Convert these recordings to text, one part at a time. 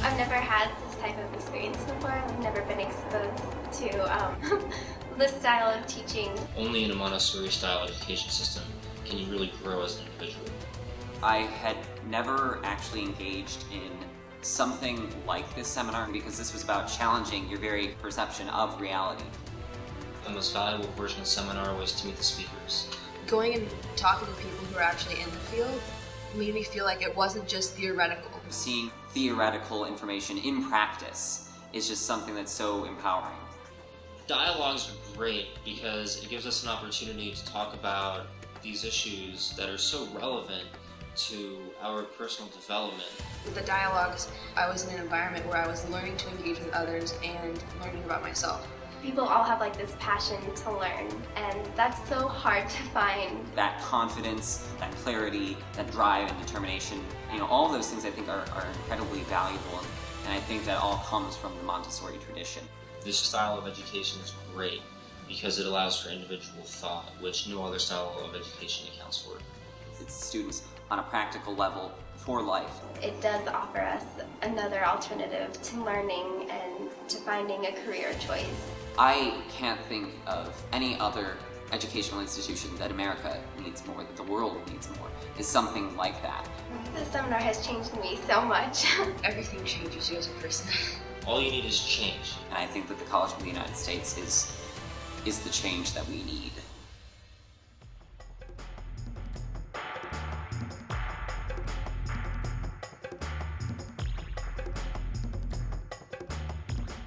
I've never had this type of experience before. I've never been exposed to this style of teaching. Only in a Montessori-style education system can you really grow as an individual. I had never actually engaged in something like this seminar because this was about challenging your very perception of reality. The most valuable portion of the seminar was to meet the speakers. Going and talking to people who are actually in the field made me feel like it wasn't just theoretical. Seeing theoretical information in practice is just something that's so empowering. Dialogues are great because it gives us an opportunity to talk about these issues that are so relevant to our personal development. With the dialogues, I was in an environment where I was learning to engage with others and learning about myself. People all have like this passion to learn, and that's so hard to find. That confidence, that clarity, that drive and determination, all of those things I think are incredibly valuable, and I think that all comes from the Montessori tradition. This style of education is great because it allows for individual thought, which no other style of education accounts for. It's students on a practical level for life. It does offer us another alternative to learning and to finding a career choice. I can't think of any other educational institution that America needs more, that the world needs more, is something like that. This seminar has changed me so much. Everything changes you as a person. All you need is change. And I think that the College of the United States is the change that we need.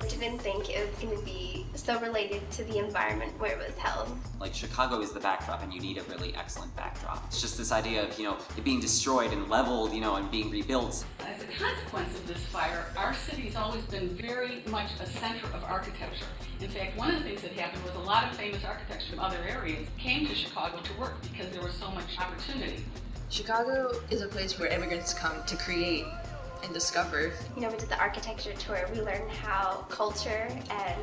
I didn't think it was going to be so related to the environment where it was held. Like, Chicago is the backdrop, and you need a really excellent backdrop. It's just this idea of, it being destroyed and leveled, and being rebuilt. As a consequence of this fire, our city's always been very much a center of architecture. In fact, one of the things that happened was a lot of famous architects from other areas came to Chicago to work because there was so much opportunity. Chicago is a place where immigrants come to create and discover. We did the architecture tour. We learned how culture and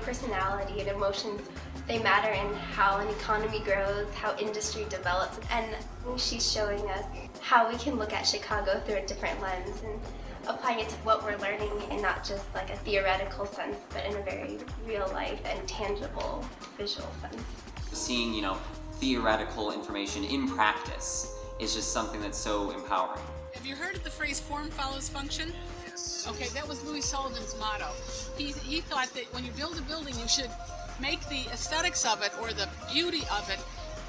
personality and emotions, they matter in how an economy grows, how industry develops. And she's showing us how we can look at Chicago through a different lens and applying it to what we're learning in not just like a theoretical sense, but in a very real life and tangible visual sense. Seeing, theoretical information in practice is just something that's so empowering. Have you heard of the phrase form follows function? Yes. Okay, that was Louis Sullivan's motto. He thought that when you build a building, you should make the aesthetics of it or the beauty of it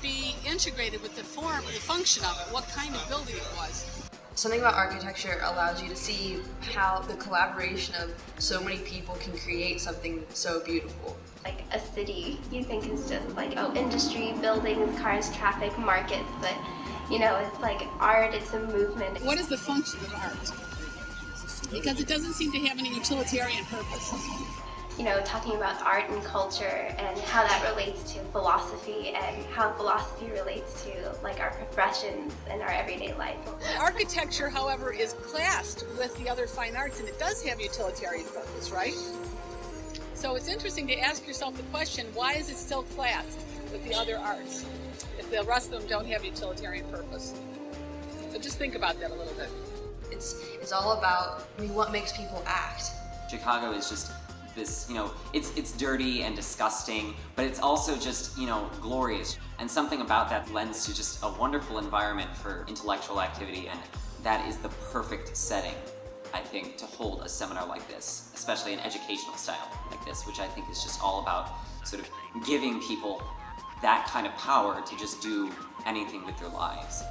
be integrated with the form or the function of it, what kind of building it was. Something about architecture allows you to see how the collaboration of so many people can create something so beautiful. Like a city, you think is just like, industry, buildings, cars, traffic, markets, but it's like art, it's a movement. What is the function of art? Because it doesn't seem to have any utilitarian purpose. Talking about art and culture and how that relates to philosophy and how philosophy relates to like our professions and our everyday life. Architecture, however, is classed with the other fine arts, and it does have utilitarian purpose, right? So it's interesting to ask yourself the question, why is it still classed with the other arts if the rest of them don't have utilitarian purpose? So just think about that a little bit. It's all about what makes people act. Chicago is just this, it's dirty and disgusting, but it's also just, glorious. And something about that lends to just a wonderful environment for intellectual activity, and that is the perfect setting, I think, to hold a seminar like this, especially an educational style like this, which I think is just all about sort of giving people that kind of power to just do anything with their lives.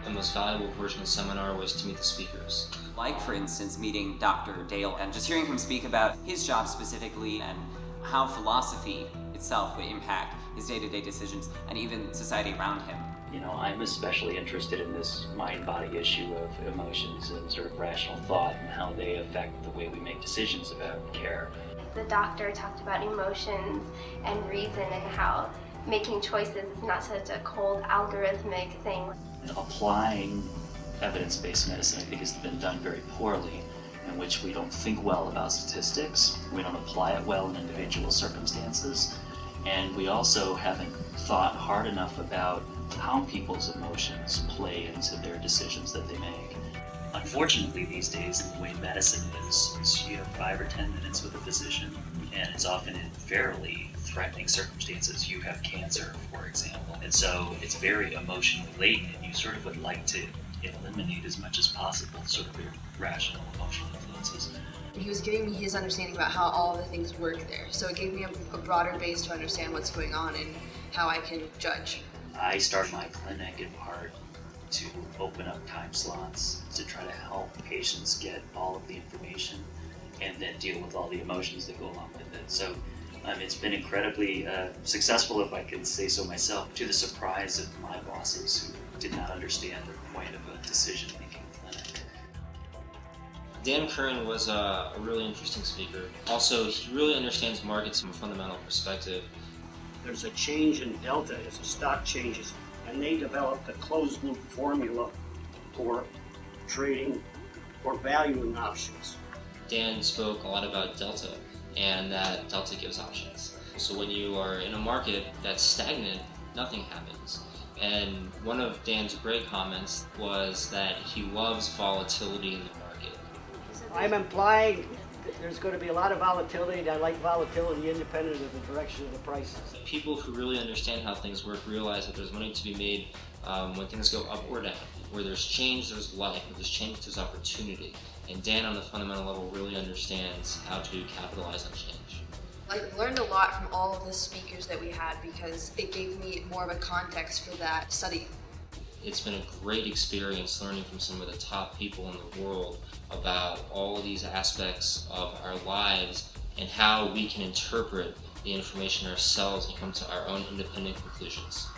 The most valuable portion of the seminar was to meet the speakers. Like, for instance, meeting Dr. Dale and just hearing him speak about his job specifically and how philosophy itself would impact his day-to-day decisions and even society around him. I'm especially interested in this mind-body issue of emotions and sort of rational thought and how they affect the way we make decisions about care. The doctor talked about emotions and reason and how making choices is not such a cold algorithmic thing. Applying evidence-based medicine, I think, has been done very poorly, in which we don't think well about statistics, we don't apply it well in individual circumstances, And we also haven't thought hard enough about how people's emotions play into their decisions that they make. Unfortunately, these days, the way medicine is you have 5 or 10 minutes with a physician, and it's often in fairly threatening circumstances. You have cancer, for example, and so it's very emotionally laden, and you sort of would like to eliminate as much as possible sort of irrational emotional influences. He was giving me his understanding about how all of the things work there, so it gave me a broader base to understand what's going on and how I can judge. I started my clinic in part to open up time slots to try to help patients get all of the information and then deal with all the emotions that go along with it. So it's been incredibly successful, if I can say so myself, to the surprise of my bosses who did not understand the point of a decision-making clinic. Dan Curran was a really interesting speaker. Also, he really understands markets from a fundamental perspective. There's a change in Delta as the stock changes, and they developed a closed-loop formula for trading or valuing options. Dan spoke a lot about Delta, and that Delta gives options. So when you are in a market that's stagnant, nothing happens. And one of Dan's great comments was that he loves volatility in the market. I'm implying that there's going to be a lot of volatility, and I like volatility independent of the direction of the prices. People who really understand how things work realize that there's money to be made when things go up or down. Where there's change, there's life. Where there's change, there's opportunity. And Dan, on the fundamental level, really understands how to capitalize on change. I learned a lot from all of the speakers that we had because it gave me more of a context for that study. It's been a great experience learning from some of the top people in the world about all of these aspects of our lives and how we can interpret the information ourselves and come to our own independent conclusions.